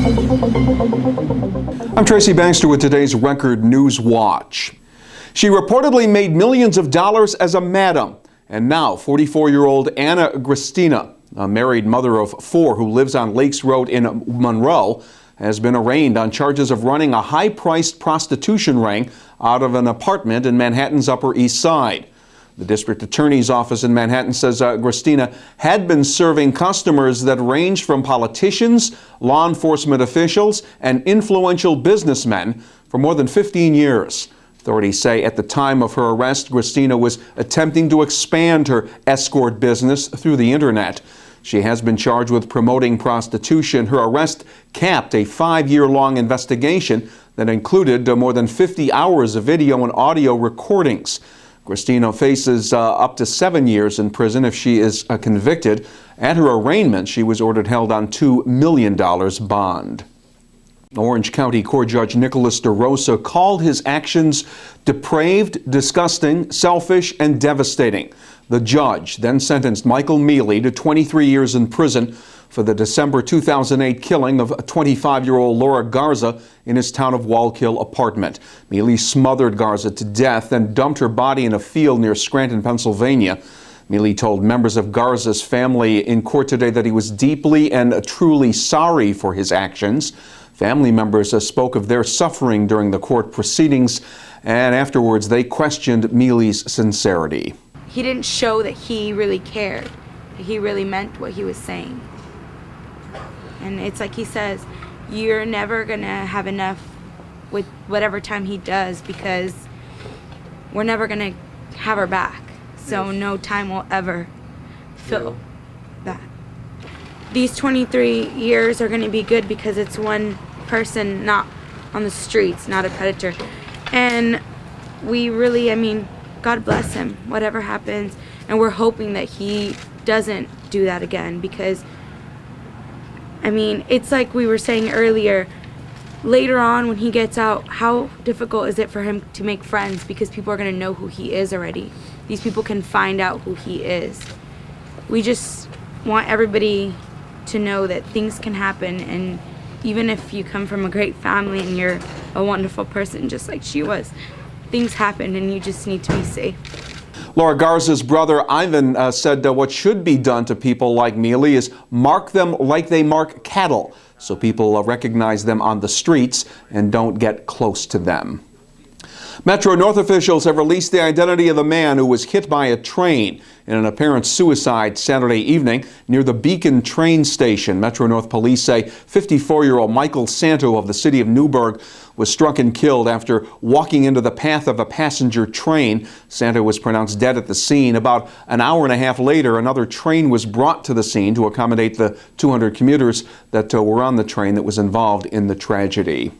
I'm Tracy Baxter with today's Record Newswatch. She reportedly made millions of dollars as a madam, and now 44-year-old Anna Gristina, a married mother of 4 who lives on Lakes Road in Monroe, has been arraigned on charges of running a high-priced prostitution ring out of an apartment in Manhattan's Upper East Side. The district attorney's office in Manhattan says Gristina had been serving customers that range from politicians, law enforcement officials, and influential businessmen for more than 15 years. Authorities say at the time of her arrest, Gristina was attempting to expand her escort business through the internet. She has been charged with promoting prostitution. Her arrest capped a 5-year-long investigation that included more than 50 hours of video and audio recordings. Gristina faces up to 7 years in prison if she is convicted. At her arraignment, she was ordered held on $2 million bond. Orange County Court Judge Nicholas DeRosa called his actions depraved, disgusting, selfish, and devastating. The judge then sentenced Michael Mele to 23 years in prison for the December 2008 killing of 25-year-old Laura Garza in his Town of Wallkill apartment. Mele smothered Garza to death and dumped her body in a field near Scranton, Pennsylvania. Mele told members of Garza's family in court today that he was deeply and truly sorry for his actions. Family members spoke of their suffering during the court proceedings, and afterwards they questioned Mele's sincerity. He didn't show that he really cared. He really meant what he was saying. And it's like he says, you're never going to have enough with whatever time he does because we're never going to have her back. So no time will ever fill that. These 23 years are going to be good because it's one person not on the streets, not a predator. And we really, God bless him, whatever happens. And we're hoping that he doesn't do that again because, it's like we were saying earlier, later on when he gets out, how difficult is it for him to make friends because people are going to know who he is already. These people can find out who he is. We just want everybody to know that things can happen, and even if you come from a great family and you're a wonderful person just like she was, things happen and you just need to be safe. Laura Garza's brother Ivan said what should be done to people like Mele is mark them like they mark cattle, so people recognize them on the streets and don't get close to them. Metro North officials have released the identity of the man who was hit by a train in an apparent suicide Saturday evening near the Beacon train station. Metro North police say 54-year-old Michael Santo of the city of Newburgh was struck and killed after walking into the path of a passenger train. Santo was pronounced dead at the scene. About an hour and a half later, another train was brought to the scene to accommodate the 200 commuters that were on the train that was involved in the tragedy.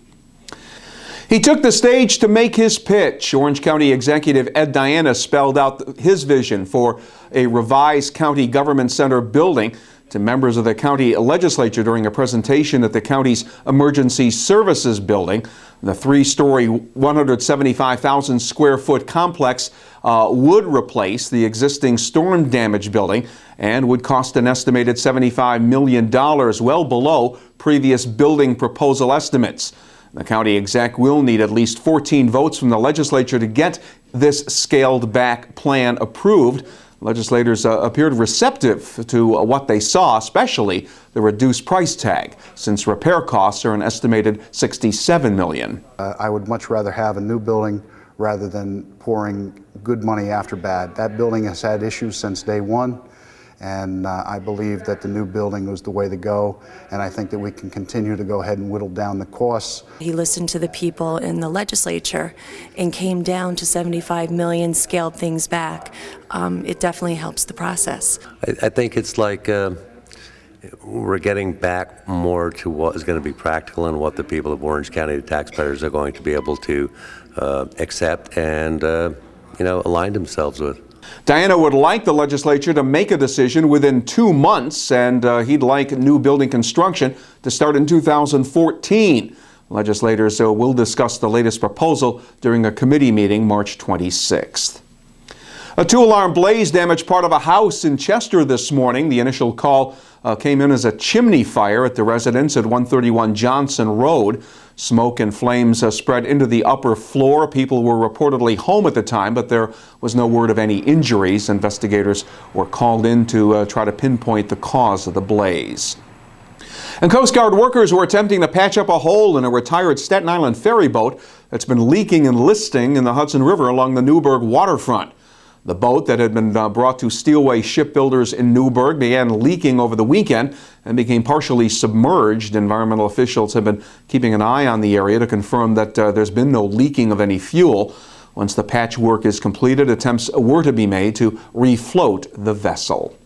He took the stage to make his pitch. Orange County Executive Ed Diana spelled out his vision for a revised county government center building to members of the county legislature during a presentation at the county's emergency services building. The 3-story, 175,000 square foot complex would replace the existing storm damaged building and would cost an estimated $75 million, well below previous building proposal estimates. The county exec will need at least 14 votes from the legislature to get this scaled-back plan approved. Legislators appeared receptive to what they saw, especially the reduced price tag, since repair costs are an estimated $67 million. I would much rather have a new building rather than pouring good money after bad. That building has had issues since day one. And I believe that the new building was the way to go, and I think that we can continue to go ahead and whittle down the costs. He listened to the people in the legislature and came down to $75 million, scaled things back. It definitely helps the process. I think it's like we're getting back more to what is going to be practical and what the people of Orange County, the taxpayers, are going to be able to accept and align themselves with. Diana would like the legislature to make a decision within 2 months, and he'd like new building construction to start in 2014. Legislators will discuss the latest proposal during a committee meeting March 26th. A two-alarm blaze damaged part of a house in Chester this morning. The initial call came in as a chimney fire at the residence at 131 Johnson Road. Smoke and flames spread into the upper floor. People were reportedly home at the time, but there was no word of any injuries. Investigators were called in to try to pinpoint the cause of the blaze. And Coast Guard workers were attempting to patch up a hole in a retired Staten Island ferry boat that's been leaking and listing in the Hudson River along the Newburgh waterfront. The boat that had been brought to Steelway Shipbuilders in Newburgh began leaking over the weekend and became partially submerged. Environmental officials have been keeping an eye on the area to confirm that there's been no leaking of any fuel. Once the patchwork is completed, attempts were to be made to refloat the vessel.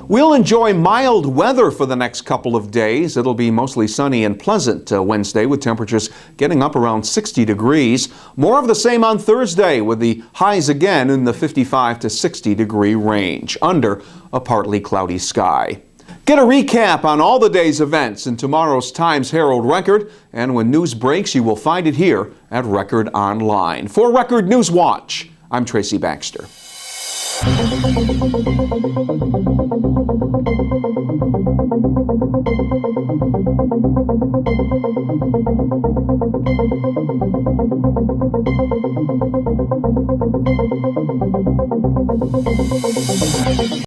We'll enjoy mild weather for the next couple of days. It'll be mostly sunny and pleasant Wednesday, with temperatures getting up around 60 degrees. More of the same on Thursday, with the highs again in the 55 to 60 degree range, under a partly cloudy sky. Get a recap on all the day's events in tomorrow's Times Herald Record, and when news breaks, you will find it here at Record Online. For Record Newswatch, I'm Tracy Baxter.